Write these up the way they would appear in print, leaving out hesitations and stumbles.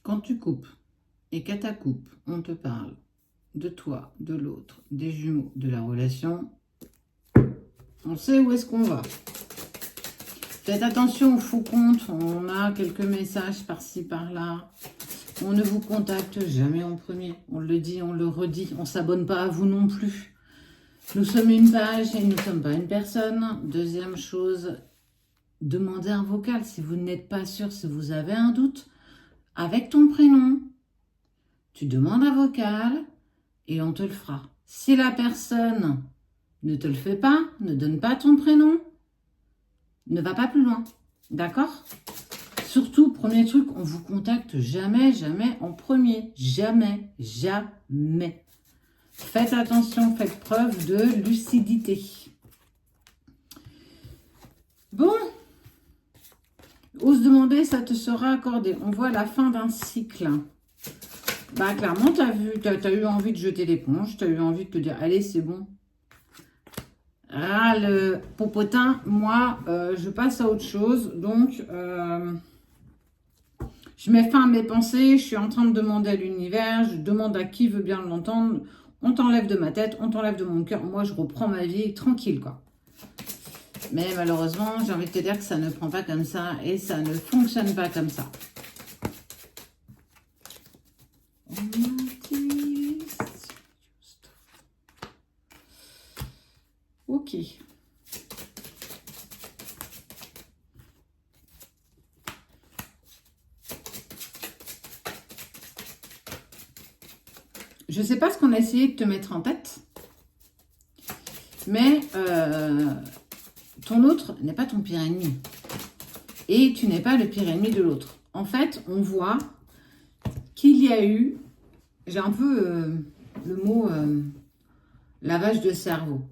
Quand tu coupes et qu'à ta coupe, on te parle de toi, de l'autre, des jumeaux, de la relation, on sait où est-ce qu'on va. Faites attention aux faux comptes, on a quelques messages par-ci, par-là. On ne vous contacte jamais en premier. On le dit, on le redit. On ne s'abonne pas à vous non plus. Nous sommes une page et nous ne sommes pas une personne. Deuxième chose, demandez un vocal si vous n'êtes pas sûr, si vous avez un doute. Avec ton prénom, tu demandes un vocal et on te le fera. Si la personne ne te le fait pas, ne donne pas ton prénom, ne va pas plus loin. D'accord ? Surtout, premier truc, on vous contacte jamais, jamais en premier. Jamais, jamais. Faites attention, faites preuve de lucidité. Bon, ose demander, ça te sera accordé. On voit la fin d'un cycle. Bah clairement, tu as eu envie de jeter l'éponge, tu as eu envie de te dire, allez, c'est bon. Ah, le popotin, moi, je passe à autre chose. Donc, je mets fin à mes pensées, je suis en train de demander à l'univers, je demande à qui veut bien l'entendre. On t'enlève de ma tête, on t'enlève de mon cœur. Moi, je reprends ma vie tranquille, quoi. Mais malheureusement, j'ai envie de te dire que ça ne prend pas comme ça et ça ne fonctionne pas comme ça. Ok. Je ne sais pas ce qu'on a essayé de te mettre en tête, mais ton autre n'est pas ton pire ennemi. Et tu n'es pas le pire ennemi de l'autre. En fait, on voit qu'il y a eu, j'ai un peu le mot lavage de cerveau.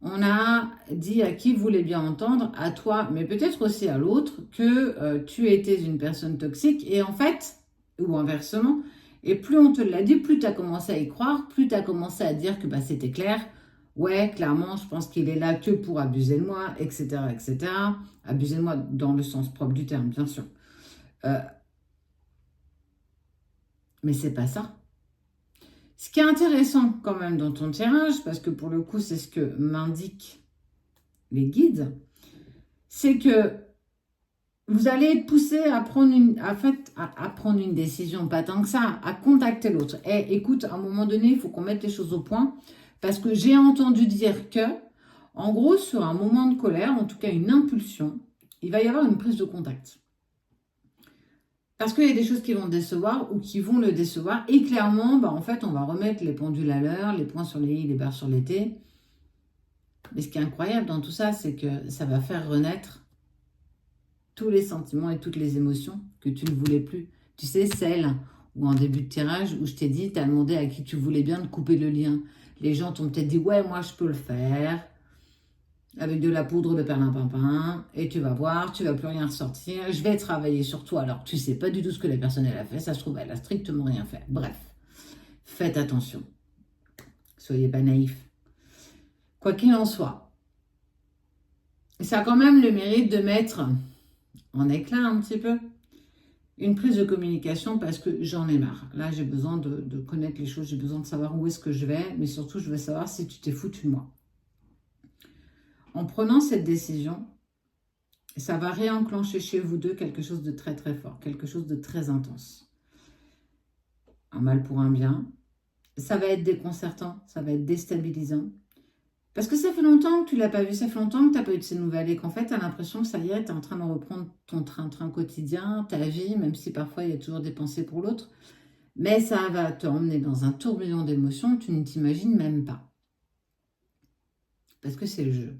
On a dit à qui voulait bien entendre, à toi, mais peut-être aussi à l'autre, que tu étais une personne toxique. Et en fait, ou inversement, et plus on te l'a dit, plus tu as commencé à y croire, plus tu as commencé à dire que bah, c'était clair. Ouais, clairement, je pense qu'il est là que pour abuser de moi, etc., etc. Abuser de moi dans le sens propre du terme, bien sûr. Mais c'est pas ça. Ce qui est intéressant quand même dans ton tirage, parce que pour le coup, c'est ce que m'indiquent les guides, c'est que vous allez être poussé à prendre à prendre une décision, pas tant que ça, à contacter l'autre. Et écoute, à un moment donné, il faut qu'on mette les choses au point, parce que j'ai entendu dire que, en gros, sur un moment de colère, en tout cas une impulsion, il va y avoir une prise de contact. Parce qu'il y a des choses qui vont décevoir ou qui vont le décevoir. Et clairement, bah, en fait, on va remettre les pendules à l'heure, les points sur les i, les barres sur les t. Mais ce qui est incroyable dans tout ça, c'est que ça va faire renaître tous les sentiments et toutes les émotions que tu ne voulais plus. Tu sais, celles où en début de tirage, où je t'ai dit, tu as demandé à qui tu voulais bien de couper le lien. Les gens t'ont peut-être dit, ouais, moi, je peux le faire. Avec de la poudre de perlimpinpin, et tu vas voir, tu vas plus rien ressortir, je vais travailler sur toi alors que tu sais pas du tout ce que la personne elle a fait, ça se trouve elle a strictement rien fait. Bref, faites attention, soyez pas naïfs. Quoi qu'il en soit, ça a quand même le mérite de mettre en éclat un petit peu une prise de communication parce que j'en ai marre. Là j'ai besoin de connaître les choses, j'ai besoin de savoir où est-ce que je vais, mais surtout je veux savoir si tu t'es foutu de moi. En prenant cette décision, ça va réenclencher chez vous deux quelque chose de très très fort, quelque chose de très intense. Un mal pour un bien. Ça va être déconcertant, ça va être déstabilisant. Parce que ça fait longtemps que tu ne l'as pas vu, ça fait longtemps que tu n'as pas eu de ces nouvelles et qu'en fait, tu as l'impression que ça y est, tu es en train de reprendre ton train-train quotidien, ta vie, même si parfois il y a toujours des pensées pour l'autre. Mais ça va te emmener dans un tourbillon d'émotions que tu ne t'imagines même pas. Parce que c'est le jeu.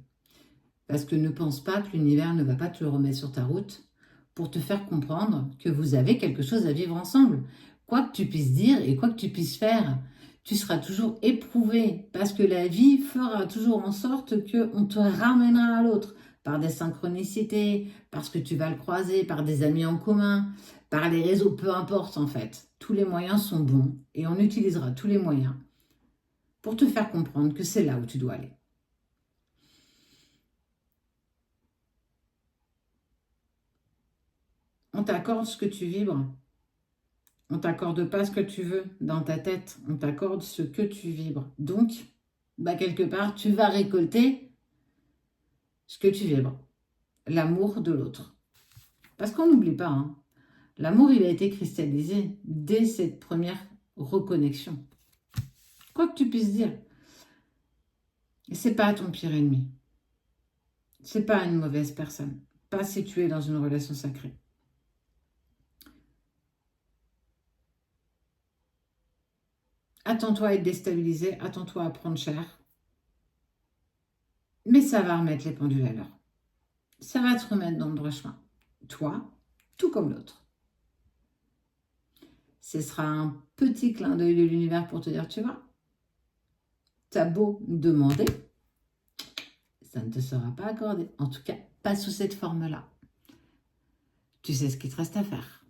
Parce que ne pense pas que l'univers ne va pas te le remettre sur ta route pour te faire comprendre que vous avez quelque chose à vivre ensemble. Quoi que tu puisses dire et quoi que tu puisses faire, tu seras toujours éprouvé parce que la vie fera toujours en sorte qu'on te ramènera à l'autre par des synchronicités, parce que tu vas le croiser, par des amis en commun, par les réseaux, peu importe en fait. Tous les moyens sont bons et on utilisera tous les moyens pour te faire comprendre que c'est là où tu dois aller. On t'accorde ce que tu vibres, On ne t'accorde pas ce que tu veux dans ta tête. On t'accorde ce que tu vibres. Donc, quelque part, tu vas récolter ce que tu vibres. L'amour de l'autre. Parce qu'on n'oublie pas, hein, l'amour, il a été cristallisé dès cette première reconnexion. Quoi que tu puisses dire. C'est pas ton pire ennemi. C'est pas une mauvaise personne. Pas si tu es dans une relation sacrée. Attends-toi à être déstabilisé, attends-toi à prendre cher. Mais ça va remettre les pendules à l'heure. Ça va te remettre dans le droit chemin. Toi, tout comme l'autre. Ce sera un petit clin d'œil de l'univers pour te dire, tu vois, t'as beau demander, ça ne te sera pas accordé. En tout cas, pas sous cette forme-là. Tu sais ce qu'il te reste à faire.